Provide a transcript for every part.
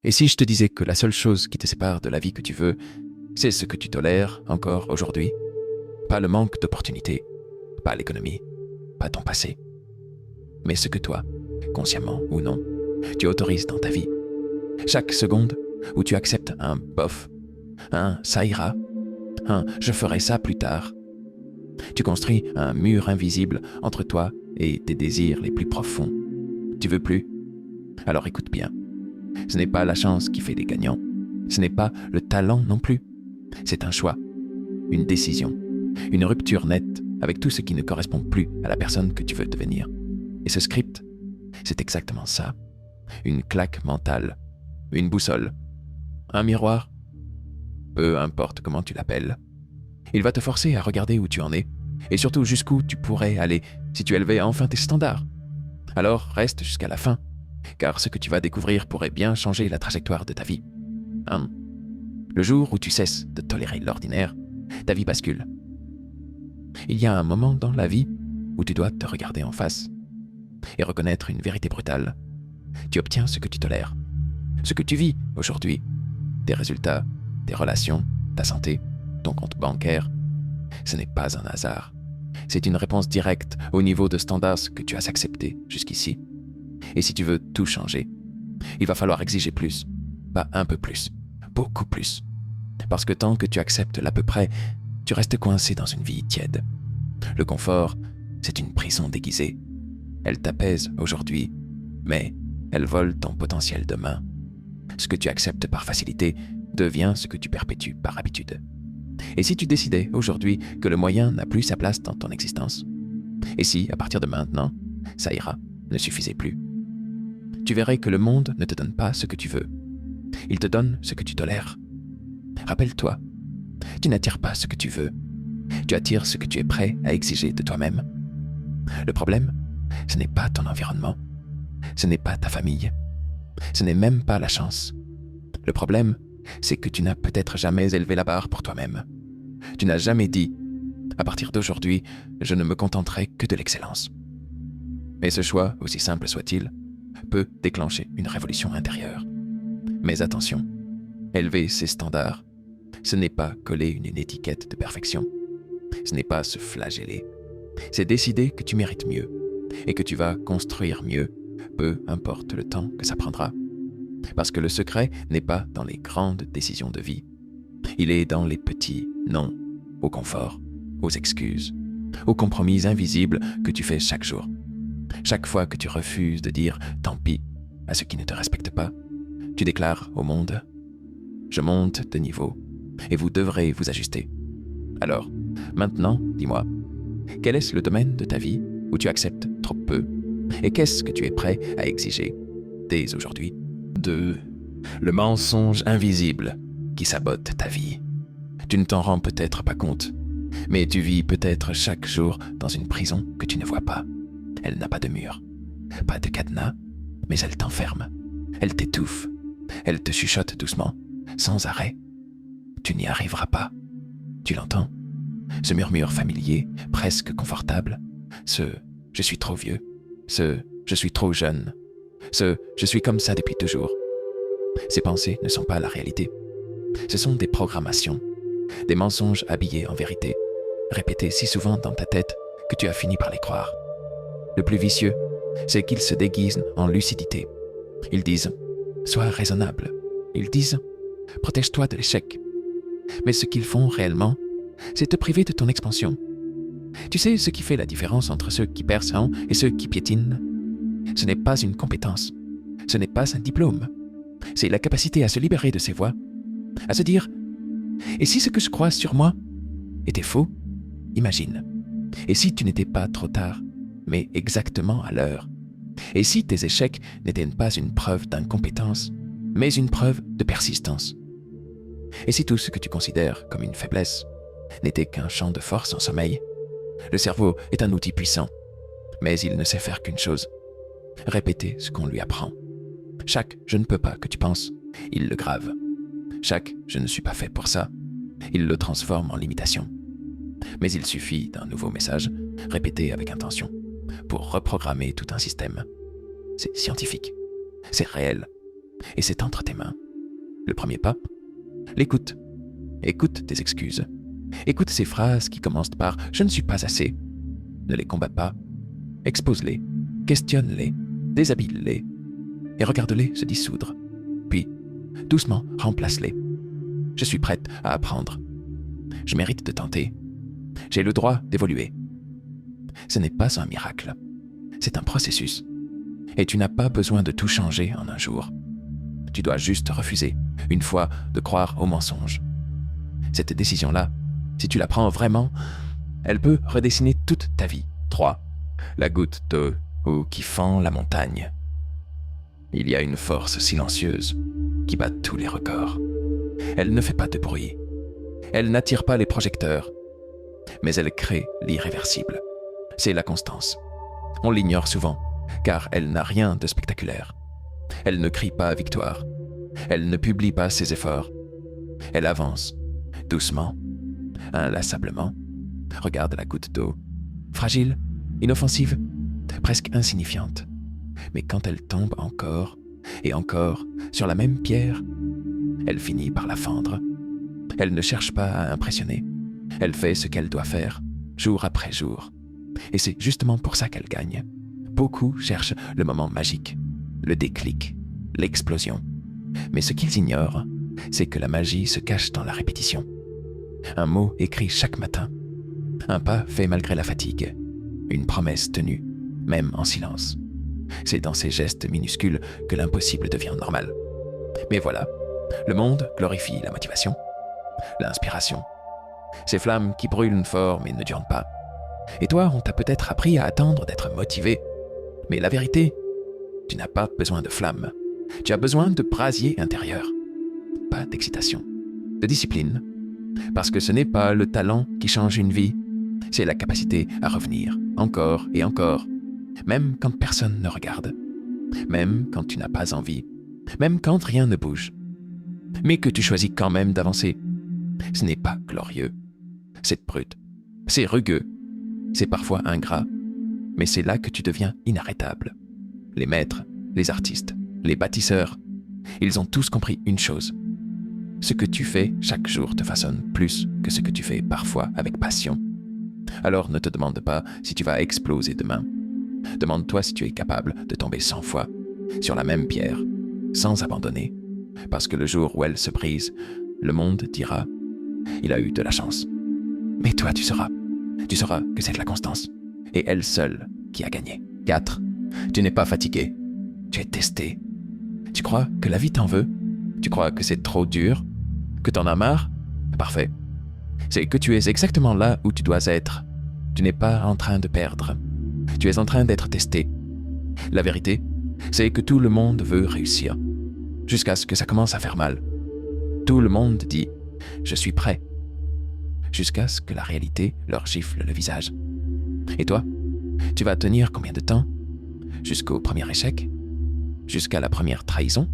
Et si je te disais que la seule chose qui te sépare de la vie que tu veux, c'est ce que tu tolères encore aujourd'hui? Pas le manque d'opportunités, pas l'économie, pas ton passé, mais ce que toi, consciemment ou non, tu autorises dans ta vie. Chaque seconde où tu acceptes un bof, un ça ira, un je ferai ça plus tard, tu construis un mur invisible entre toi et tes désirs les plus profonds. Tu veux plus? Alors écoute bien. Ce n'est pas la chance qui fait des gagnants. Ce n'est pas le talent non plus. C'est un choix, une décision, une rupture nette avec tout ce qui ne correspond plus à la personne que tu veux devenir. Et ce script, c'est exactement ça. Une claque mentale, une boussole, un miroir, peu importe comment tu l'appelles. Il va te forcer à regarder où tu en es, et surtout jusqu'où tu pourrais aller si tu élevais enfin tes standards. Alors reste jusqu'à la fin, car ce que tu vas découvrir pourrait bien changer la trajectoire de ta vie. Le jour où tu cesses de tolérer l'ordinaire, ta vie bascule. Il y a un moment dans la vie où tu dois te regarder en face et reconnaître une vérité brutale. Tu obtiens ce que tu tolères, ce que tu vis aujourd'hui, tes résultats, tes relations, ta santé, ton compte bancaire. Ce n'est pas un hasard. C'est une réponse directe au niveau de standards que tu as accepté jusqu'ici. Et si tu veux tout changer, il va falloir exiger plus, pas un peu plus, beaucoup plus. Parce que tant que tu acceptes l'à peu près, tu restes coincé dans une vie tiède. Le confort, c'est une prison déguisée. Elle t'apaise aujourd'hui, mais elle vole ton potentiel demain. Ce que tu acceptes par facilité devient ce que tu perpétues par habitude. Et si tu décidais aujourd'hui que le moyen n'a plus sa place dans ton existence? Et si, à partir de maintenant, ça ira ne suffisait plus? Tu verrais que le monde ne te donne pas ce que tu veux. Il te donne ce que tu tolères. Rappelle-toi, tu n'attires pas ce que tu veux. Tu attires ce que tu es prêt à exiger de toi-même. Le problème, ce n'est pas ton environnement. Ce n'est pas ta famille. Ce n'est même pas la chance. Le problème, c'est que tu n'as peut-être jamais élevé la barre pour toi-même. Tu n'as jamais dit « À partir d'aujourd'hui, je ne me contenterai que de l'excellence ». Et ce choix, aussi simple soit-il, peut déclencher une révolution intérieure. Mais attention, élever ses standards, ce n'est pas coller une étiquette de perfection. Ce n'est pas se flageller. C'est décider que tu mérites mieux et que tu vas construire mieux, peu importe le temps que ça prendra. Parce que le secret n'est pas dans les grandes décisions de vie. Il est dans les petits non au confort, aux excuses, aux compromis invisibles que tu fais chaque jour. Chaque fois que tu refuses de dire « tant pis » à ceux qui ne te respectent pas, tu déclares au monde « je monte de niveau et vous devrez vous ajuster ». Alors, maintenant, dis-moi, quel est le domaine de ta vie où tu acceptes trop peu et qu'est-ce que tu es prêt à exiger dès aujourd'hui? 2. Le mensonge invisible qui sabote ta vie. Tu ne t'en rends peut-être pas compte, mais tu vis peut-être chaque jour dans une prison que tu ne vois pas. Elle n'a pas de mur, pas de cadenas, mais elle t'enferme. Elle t'étouffe. Elle te chuchote doucement, sans arrêt. Tu n'y arriveras pas. Tu l'entends? Ce murmure familier, presque confortable. Ce « je suis trop vieux ». Ce « je suis trop jeune ». Ce « je suis comme ça depuis toujours ». Ces pensées ne sont pas la réalité. Ce sont des programmations, des mensonges habillés en vérité, répétés si souvent dans ta tête que tu as fini par les croire. Le plus vicieux, c'est qu'ils se déguisent en lucidité. Ils disent « sois raisonnable ». Ils disent « protège-toi de l'échec ». Mais ce qu'ils font réellement, c'est te priver de ton expansion. Tu sais ce qui fait la différence entre ceux qui percent et ceux qui piétinent? Ce n'est pas une compétence, ce n'est pas un diplôme. C'est la capacité à se libérer de ses voix, à se dire « et si ce que je crois sur moi était faux? Imagine. Et si tu n'étais pas trop tard, mais exactement à l'heure? Et si tes échecs n'étaient pas une preuve d'incompétence, mais une preuve de persistance? Et si tout ce que tu considères comme une faiblesse n'était qu'un champ de force en sommeil? Le cerveau est un outil puissant, mais il ne sait faire qu'une chose, répéter ce qu'on lui apprend. Chaque « je ne peux pas » que tu penses, il le grave. Chaque « je ne suis pas fait pour ça », il le transforme en limitation. Mais il suffit d'un nouveau message, répété avec intention, pour reprogrammer tout un système. C'est scientifique, c'est réel. Et c'est entre tes mains. Le premier pas, l'écoute. Écoute tes excuses. Écoute ces phrases qui commencent par « je ne suis pas assez ». Ne les combats pas. Expose-les, questionne-les, déshabille-les et regarde-les se dissoudre. Puis, doucement, remplace-les. Je suis prête à apprendre. Je mérite de tenter. J'ai le droit d'évoluer. Ce n'est pas un miracle. C'est un processus. Et tu n'as pas besoin de tout changer en un jour. Tu dois juste refuser, une fois, de croire aux mensonges. Cette décision-là, si tu la prends vraiment, elle peut redessiner toute ta vie. 3. La goutte d'eau qui fend la montagne. Il y a une force silencieuse qui bat tous les records. Elle ne fait pas de bruit. Elle n'attire pas les projecteurs. Mais elle crée l'irréversible. C'est la constance. On l'ignore souvent, car elle n'a rien de spectaculaire. Elle ne crie pas victoire. Elle ne publie pas ses efforts. Elle avance, doucement, inlassablement. Regarde la goutte d'eau. Fragile, inoffensive, presque insignifiante. Mais quand elle tombe encore et encore sur la même pierre, elle finit par la fendre. Elle ne cherche pas à impressionner. Elle fait ce qu'elle doit faire, jour après jour. Et c'est justement pour ça qu'elle gagne. Beaucoup cherchent le moment magique, le déclic, l'explosion. Mais ce qu'ils ignorent, c'est que la magie se cache dans la répétition. Un mot écrit chaque matin, un pas fait malgré la fatigue, une promesse tenue, même en silence. C'est dans ces gestes minuscules que l'impossible devient normal. Mais voilà, le monde glorifie la motivation, l'inspiration. Ces flammes qui brûlent fort mais ne durent pas. Et toi, on t'a peut-être appris à attendre d'être motivé. Mais la vérité, tu n'as pas besoin de flammes. Tu as besoin de brasier intérieur. Pas d'excitation, de discipline. Parce que ce n'est pas le talent qui change une vie, c'est la capacité à revenir, encore et encore, même quand personne ne regarde, même quand tu n'as pas envie, même quand rien ne bouge. Mais que tu choisis quand même d'avancer. Ce n'est pas glorieux, c'est brut, c'est rugueux, c'est parfois ingrat, mais c'est là que tu deviens inarrêtable. Les maîtres, les artistes, les bâtisseurs, ils ont tous compris une chose. Ce que tu fais chaque jour te façonne plus que ce que tu fais parfois avec passion. Alors ne te demande pas si tu vas exploser demain. Demande-toi si tu es capable de tomber 100 fois sur la même pierre, sans abandonner. Parce que le jour où elle se brise, le monde dira « Il a eu de la chance ». Mais toi, tu sauras que c'est de la constance. Et elle seule qui a gagné. 4. Tu n'es pas fatigué. Tu es testé. Tu crois que la vie t'en veut? Tu crois que c'est trop dur? Que t'en as marre? Parfait. C'est que tu es exactement là où tu dois être. Tu n'es pas en train de perdre. Tu es en train d'être testé. La vérité, c'est que tout le monde veut réussir. Jusqu'à ce que ça commence à faire mal. Tout le monde dit « Je suis prêt ». Jusqu'à ce que la réalité leur gifle le visage. Et toi, tu vas tenir combien de temps? Jusqu'au premier échec? Jusqu'à la première trahison?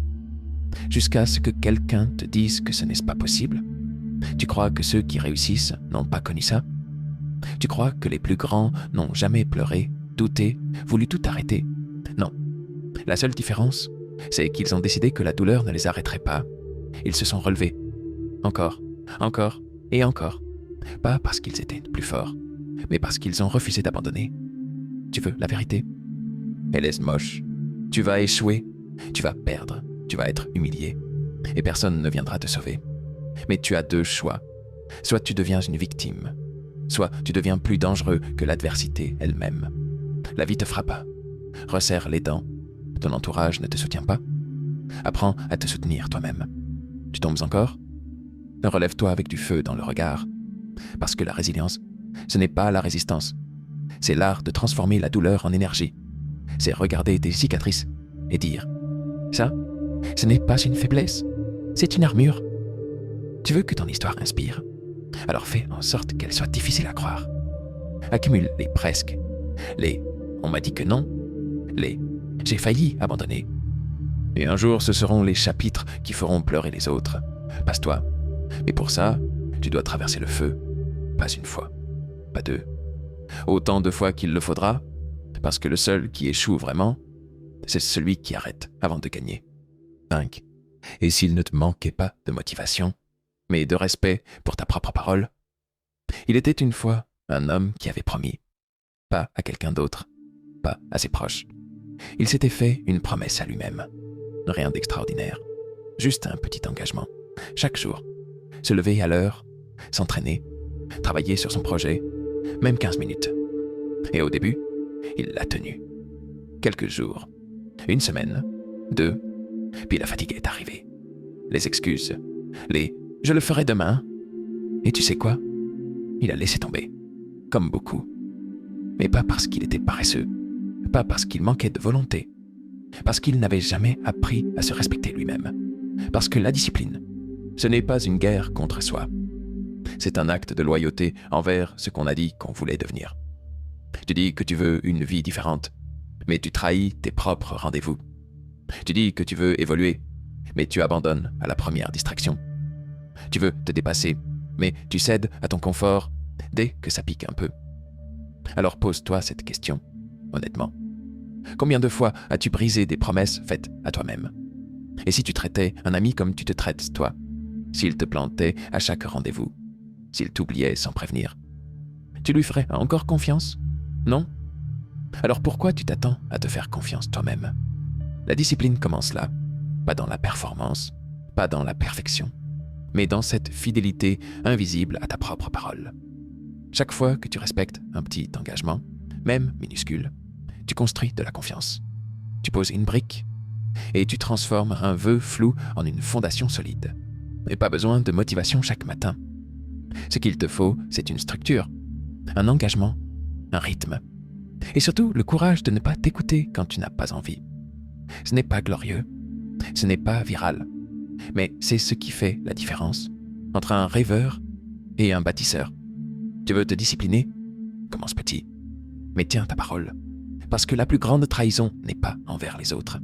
Jusqu'à ce que quelqu'un te dise que ce n'est pas possible? Tu crois que ceux qui réussissent n'ont pas connu ça? Tu crois que les plus grands n'ont jamais pleuré, douté, voulu tout arrêter? Non. La seule différence, c'est qu'ils ont décidé que la douleur ne les arrêterait pas. Ils se sont relevés. Encore, encore et encore. Pas parce qu'ils étaient plus forts, mais parce qu'ils ont refusé d'abandonner. Tu veux la vérité? Elle est moche. Tu vas échouer, tu vas perdre, tu vas être humilié, et personne ne viendra te sauver. Mais tu as 2 choix. Soit tu deviens une victime, soit tu deviens plus dangereux que l'adversité elle-même. La vie te frappe. Resserre les dents. Ton entourage ne te soutient pas. Apprends à te soutenir toi-même. Tu tombes encore? Relève-toi avec du feu dans le regard. Parce que la résilience, ce n'est pas la résistance. C'est l'art de transformer la douleur en énergie. C'est regarder tes cicatrices et dire « Ça, ce n'est pas une faiblesse, c'est une armure. » Tu veux que ton histoire inspire? Alors fais en sorte qu'elle soit difficile à croire. Accumule les presque, les « on m'a dit que non », les « j'ai failli abandonner ». Et un jour, ce seront les chapitres qui feront pleurer les autres. Passe-toi. Mais pour ça, tu dois traverser le feu. Pas une fois, pas 2. Autant de fois qu'il le faudra, parce que le seul qui échoue vraiment, c'est celui qui arrête avant de gagner. 5. Et s'il ne te manquait pas de motivation, mais de respect pour ta propre parole, il était une fois un homme qui avait promis, pas à quelqu'un d'autre, pas à ses proches. Il s'était fait une promesse à lui-même. Rien d'extraordinaire, juste un petit engagement. Chaque jour, se lever à l'heure, s'entraîner, travailler sur son projet, même 15 minutes. Et au début, il l'a tenu. Quelques jours, une semaine, 2, puis la fatigue est arrivée. Les excuses, les « je le ferai demain ». Et tu sais quoi? Il a laissé tomber, comme beaucoup. Mais pas parce qu'il était paresseux, pas parce qu'il manquait de volonté, parce qu'il n'avait jamais appris à se respecter lui-même. Parce que la discipline, ce n'est pas une guerre contre soi. C'est un acte de loyauté envers ce qu'on a dit qu'on voulait devenir. Tu dis que tu veux une vie différente, mais tu trahis tes propres rendez-vous. Tu dis que tu veux évoluer, mais tu abandonnes à la première distraction. Tu veux te dépasser, mais tu cèdes à ton confort dès que ça pique un peu. Alors pose-toi cette question, honnêtement. Combien de fois as-tu brisé des promesses faites à toi-même? Et si tu traitais un ami comme tu te traites toi? S'il te plantait à chaque rendez-vous? S'il t'oubliait sans prévenir? Tu lui ferais encore confiance? Non? Alors pourquoi tu t'attends à te faire confiance toi-même? La discipline commence là, pas dans la performance, pas dans la perfection, mais dans cette fidélité invisible à ta propre parole. Chaque fois que tu respectes un petit engagement, même minuscule, tu construis de la confiance. Tu poses une brique et tu transformes un vœu flou en une fondation solide. Et pas besoin de motivation chaque matin. Ce qu'il te faut, c'est une structure, un engagement, un rythme. Et surtout, le courage de ne pas t'écouter quand tu n'as pas envie. Ce n'est pas glorieux, ce n'est pas viral, mais c'est ce qui fait la différence entre un rêveur et un bâtisseur. Tu veux te discipliner? Commence petit, mais tiens ta parole. Parce que la plus grande trahison n'est pas envers les autres.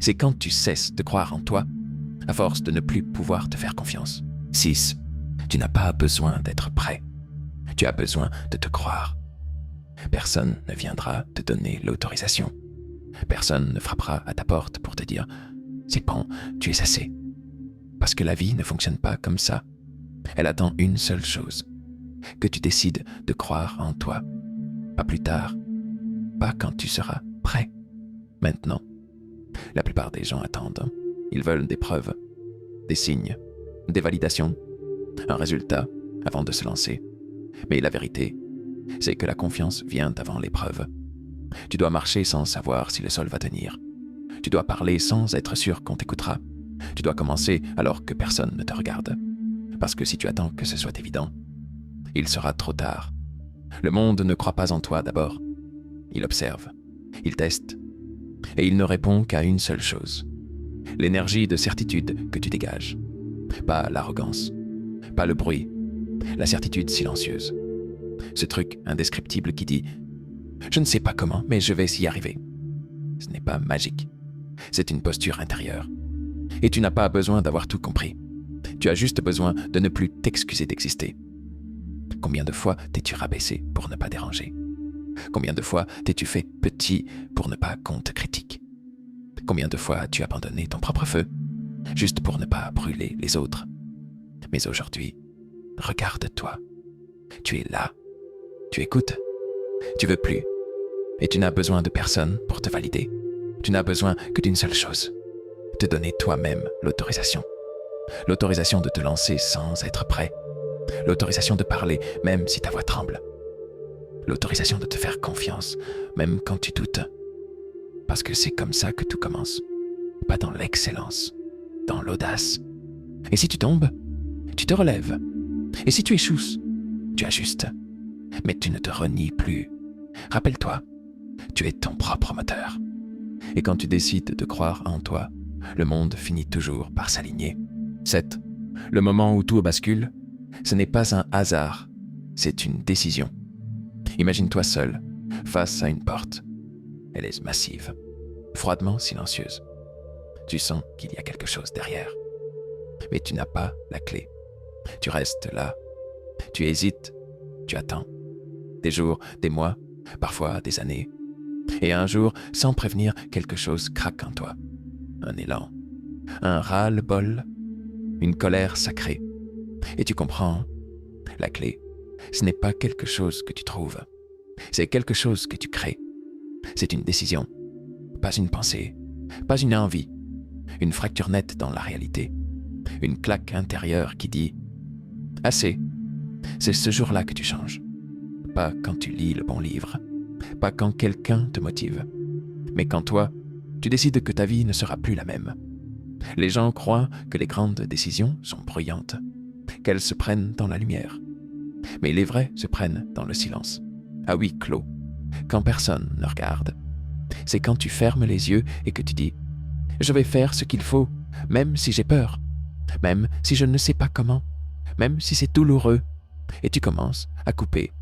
C'est quand tu cesses de croire en toi, à force de ne plus pouvoir te faire confiance. 6. Tu n'as pas besoin d'être prêt. Tu as besoin de te croire. Personne ne viendra te donner l'autorisation. Personne ne frappera à ta porte pour te dire « C'est bon, tu es assez ». Parce que la vie ne fonctionne pas comme ça. Elle attend une seule chose, que tu décides de croire en toi. Pas plus tard, pas quand tu seras prêt. Maintenant. La plupart des gens attendent. Ils veulent des preuves, des signes, des validations, un résultat avant de se lancer. Mais la vérité, c'est que la confiance vient avant l'épreuve. Tu dois marcher sans savoir si le sol va tenir. Tu dois parler sans être sûr qu'on t'écoutera. Tu dois commencer alors que personne ne te regarde. Parce que si tu attends que ce soit évident, il sera trop tard. Le monde ne croit pas en toi d'abord. Il observe, il teste, et il ne répond qu'à une seule chose. L'énergie de certitude que tu dégages. Pas l'arrogance, pas le bruit, la certitude silencieuse. Ce truc indescriptible qui dit « Je ne sais pas comment, mais je vais y arriver ». Ce n'est pas magique. C'est une posture intérieure. Et tu n'as pas besoin d'avoir tout compris. Tu as juste besoin de ne plus t'excuser d'exister. Combien de fois t'es-tu rabaissé pour ne pas déranger? Combien de fois t'es-tu fait petit pour ne pas qu'on te critique? Combien de fois as-tu abandonné ton propre feu, juste pour ne pas brûler les autres? Mais aujourd'hui, regarde-toi. Tu es là. Tu écoutes. Tu veux plus. Et tu n'as besoin de personne pour te valider. Tu n'as besoin que d'une seule chose. Te donner toi-même l'autorisation. L'autorisation de te lancer sans être prêt. L'autorisation de parler même si ta voix tremble. L'autorisation de te faire confiance même quand tu doutes. Parce que c'est comme ça que tout commence. Pas dans l'excellence, dans l'audace. Et si tu tombes, tu te relèves. Et si tu échoues, tu ajustes. Mais tu ne te renies plus. Rappelle-toi, tu es ton propre moteur. Et quand tu décides de croire en toi, le monde finit toujours par s'aligner. 7. Le moment où tout bascule, ce n'est pas un hasard, c'est une décision. Imagine-toi seul, face à une porte. Elle est massive, froidement silencieuse. Tu sens qu'il y a quelque chose derrière. Mais tu n'as pas la clé. Tu restes là. Tu hésites. Tu attends. Des jours, des mois, parfois des années. Et un jour, sans prévenir, quelque chose craque en toi. Un élan. un ras-le-bol, une colère sacrée. Et tu comprends, la clé, ce n'est pas quelque chose que tu trouves, c'est quelque chose que tu crées. C'est une décision, pas une pensée, pas une envie, une fracture nette dans la réalité, une claque intérieure qui dit « Assez ». C'est ce jour-là que tu changes. Pas quand tu lis le bon livre, pas quand quelqu'un te motive, mais quand toi, tu décides que ta vie ne sera plus la même. Les gens croient que les grandes décisions sont bruyantes, qu'elles se prennent dans la lumière. Mais les vraies se prennent dans le silence, à huis clos, quand personne ne regarde. C'est quand tu fermes les yeux et que tu dis « Je vais faire ce qu'il faut, même si j'ai peur, même si je ne sais pas comment, même si c'est douloureux. » Et tu commences à couper,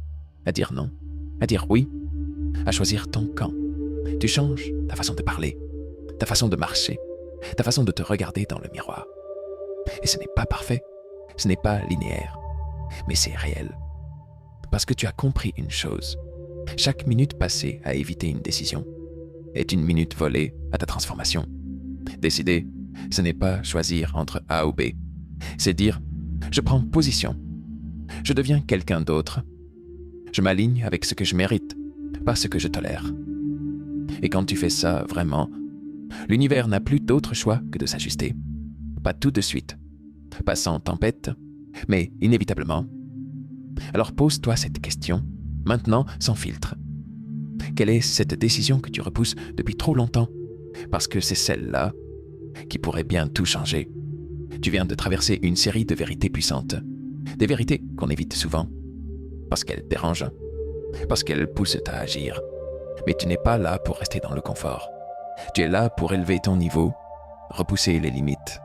à dire non, à dire oui, à choisir ton camp. Tu changes ta façon de parler, ta façon de marcher, ta façon de te regarder dans le miroir. Et ce n'est pas parfait, ce n'est pas linéaire, mais c'est réel. Parce que tu as compris une chose, chaque minute passée à éviter une décision est une minute volée à ta transformation. Décider, ce n'est pas choisir entre A ou B, c'est dire « je prends position ». Je deviens quelqu'un d'autre. Je m'aligne avec ce que je mérite, pas ce que je tolère. Et quand tu fais ça vraiment, l'univers n'a plus d'autre choix que de s'ajuster. Pas tout de suite, pas sans tempête, mais inévitablement. Alors pose-toi cette question, maintenant sans filtre. Quelle est cette décision que tu repousses depuis trop longtemps? Parce que c'est celle-là qui pourrait bien tout changer. Tu viens de traverser une série de vérités puissantes. Des vérités qu'on évite souvent, parce qu'elles dérangent, parce qu'elles poussent à agir. Mais tu n'es pas là pour rester dans le confort. Tu es là pour élever ton niveau, repousser les limites,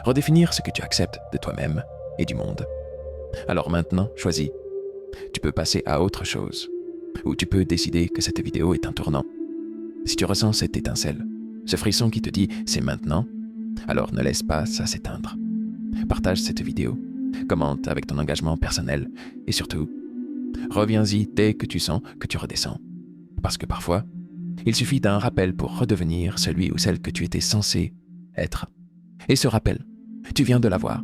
redéfinir ce que tu acceptes de toi-même et du monde. Alors maintenant, choisis. Tu peux passer à autre chose, ou tu peux décider que cette vidéo est un tournant. Si tu ressens cette étincelle, ce frisson qui te dit « c'est maintenant », alors ne laisse pas ça s'éteindre. Partage cette vidéo. Commente avec ton engagement personnel et surtout, reviens-y dès que tu sens que tu redescends. Parce que parfois, il suffit d'un rappel pour redevenir celui ou celle que tu étais censé être. Et ce rappel, tu viens de l'avoir.